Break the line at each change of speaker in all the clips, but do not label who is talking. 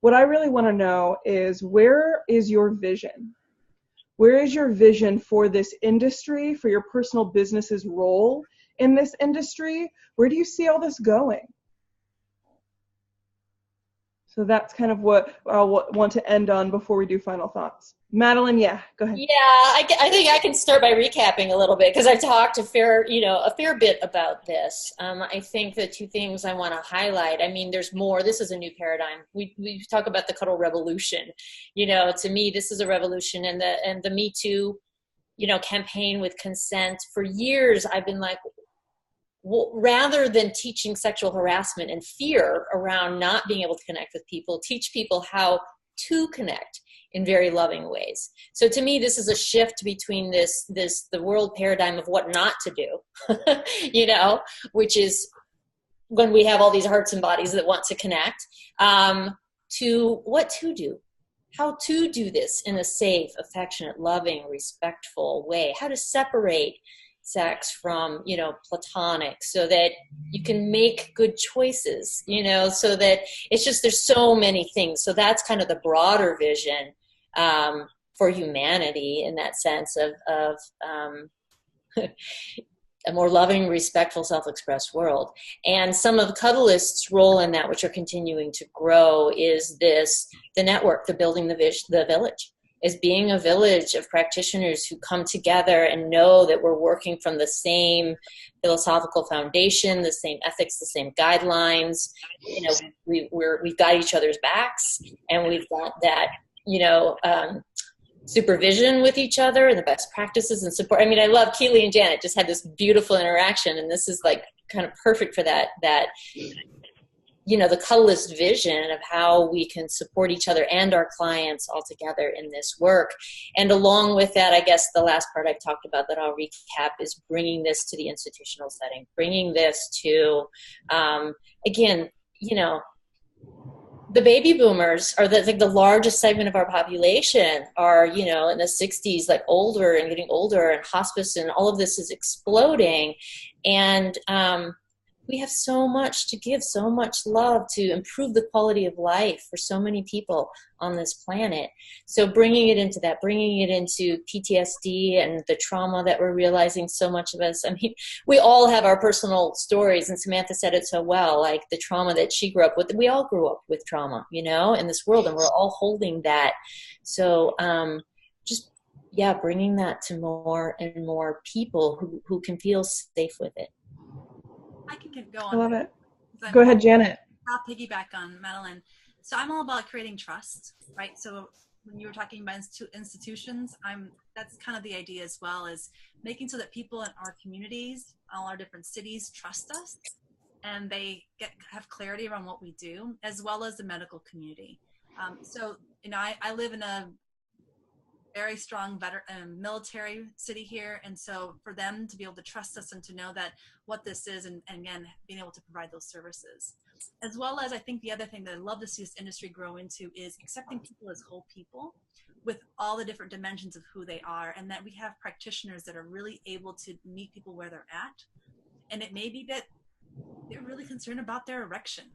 What I really want to know is, where is your vision? Where is your vision for this industry, for your personal business's role in this industry? Where do you see all this going? So that's kind of what I want to end on before we do final thoughts. Madeline, yeah, go ahead.
Yeah, I think I can start by recapping a little bit because I've talked a fair bit about this. I think the two things I want to highlight, I mean, there's more. This is a new paradigm. We talk about the cuddle revolution. To me, this is a revolution, and the Me Too, campaign with consent. For years, I've been like, well, rather than teaching sexual harassment and fear around not being able to connect with people, teach people how to connect in very loving ways. So to me, this is a shift between the world paradigm of what not to do, which is when we have all these hearts and bodies that want to connect, to what to do, how to do this in a safe, affectionate, loving, respectful way, how to separate sex from, platonic, so that you can make good choices, so that it's just, there's so many things. So that's kind of the broader vision for humanity, in that sense of a more loving, respectful, self-expressed world. And some of the cuddlists' role in that, which are continuing to grow, is the network, the building the village. Is being a village of practitioners who come together and know that we're working from the same philosophical foundation, the same ethics, the same guidelines. We've got each other's backs, and we've got that, supervision with each other and the best practices and support. I mean, I love Keeley and Janet just had this beautiful interaction, and this is like kind of perfect for that the cuddlist vision of how we can support each other and our clients all together in this work. And along with that, I guess the last part I've talked about that I'll recap is bringing this to the institutional setting, bringing this to, again, the baby boomers are the largest segment of our population are, in the 60s, like older and getting older, and hospice and all of this is exploding. And, we have so much to give, so much love to improve the quality of life for so many people on this planet. So bringing it into PTSD and the trauma that we're realizing, so much of us, I mean, we all have our personal stories, and Samantha said it so well, like the trauma that she grew up with. We all grew up with trauma, in this world, and we're all holding that. So bringing that to more and more people who can feel safe with it.
I can go on.
I love it. Go ahead, Janet.
I'll piggyback on Madeline. So I'm all about creating trust, right? So when you were talking about institutions, that's kind of the idea as well, is making so that people in our communities, all our different cities, trust us, and they have clarity around what we do, as well as the medical community. I live in a very strong military city here, and so for them to be able to trust us and to know that what this is, and again, being able to provide those services, as well as I think the other thing that I love to see this industry grow into is accepting people as whole people with all the different dimensions of who they are, and that we have practitioners that are really able to meet people where they're at. And it may be that they're really concerned about their erection.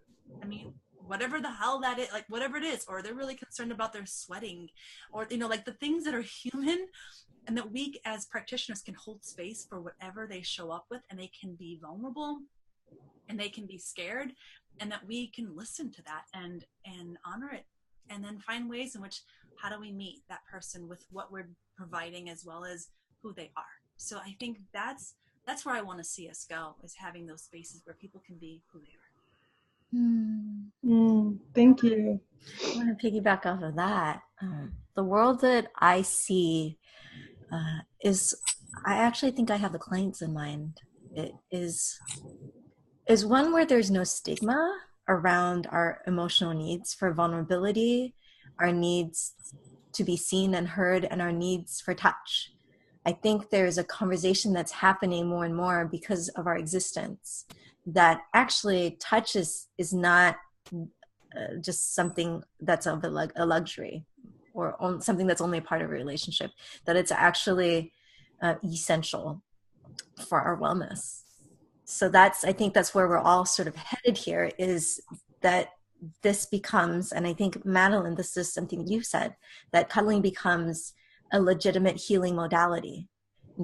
I mean, whatever the hell that is, like whatever it is, or they're really concerned about their sweating, or, like the things that are human, and that we as practitioners can hold space for whatever they show up with, and they can be vulnerable and they can be scared, and that we can listen to that and honor it, and then find ways in which, how do we meet that person with what we're providing as well as who they are. So I think that's where I want to see us go, is having those spaces where people can be who they are.
Thank you.
I want to piggyback off of that. The world that I see is, I actually think I have the clients in mind. It is one where there's no stigma around our emotional needs for vulnerability, our needs to be seen and heard, and our needs for touch. I think there's a conversation that's happening more and more because of our existence, that actually touch is not just something that's of a luxury, or something that's only a part of a relationship, that it's actually essential for our wellness. So I think that's where we're all sort of headed here, is that this becomes, and I think, Madeline, this is something you said, that cuddling becomes a legitimate healing modality.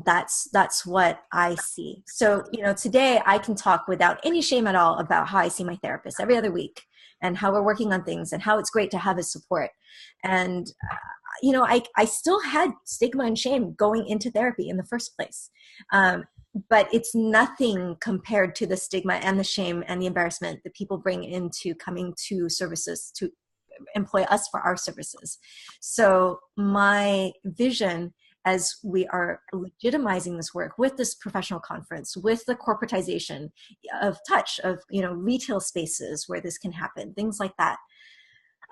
That's what I see. So, today I can talk without any shame at all about how I see my therapist every other week, and how we're working on things, and how it's great to have his support. And, I still had stigma and shame going into therapy in the first place. But it's nothing compared to the stigma and the shame and the embarrassment that people bring into coming to services to employ us for our services. So my vision, as we are legitimizing this work with this professional conference, with the corporatization of touch, of retail spaces where this can happen, things like that,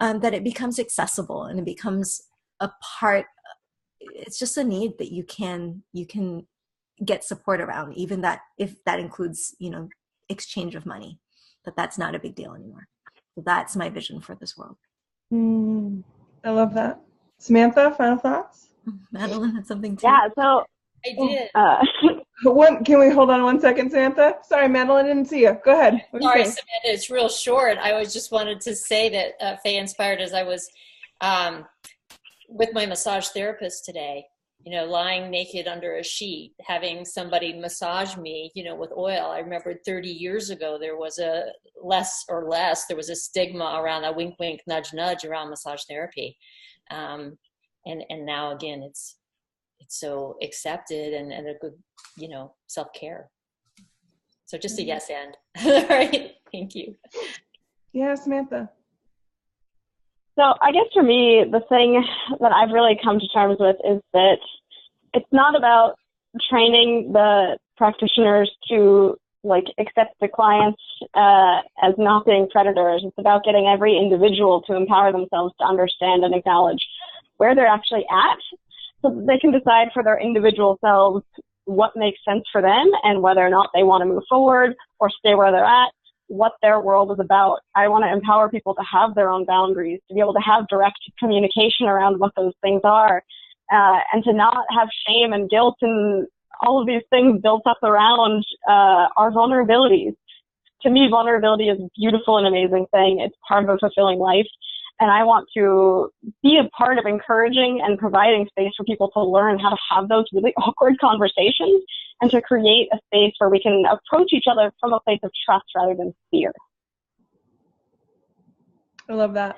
that it becomes accessible and it becomes a part. It's just a need that you can get support around, even that if that includes exchange of money, that's not a big deal anymore. So that's my vision for this world.
I love that. Samantha, final thoughts?
Madeline had something too.
Yeah, so
I did.
Can we hold on 1 second, Samantha? Sorry, Madeline, didn't see you. Go ahead.
Sorry, Samantha, it's real short. I was just wanted to say that Fei inspired as I was with my massage therapist today, lying naked under a sheet, having somebody massage me, with oil. I remember 30 years ago, there was there was a stigma around, a wink, wink, nudge, nudge around massage therapy. And now again, it's so accepted and a good, self-care. So just a yes and. All right. Thank you.
Yeah, Samantha.
So I guess for me, the thing that I've really come to terms with is that it's not about training the practitioners to accept the clients as not being predators. It's about getting every individual to empower themselves to understand and acknowledge where they're actually at, so that they can decide for their individual selves what makes sense for them and whether or not they want to move forward or stay where they're at, what their world is about. I want to empower people to have their own boundaries, to be able to have direct communication around what those things are, and to not have shame and guilt and all of these things built up around our vulnerabilities. To me, vulnerability is a beautiful and amazing thing. It's part of a fulfilling life. And I want to be a part of encouraging and providing space for people to learn how to have those really awkward conversations and to create a space where we can approach each other from a place of trust rather than fear.
I love that.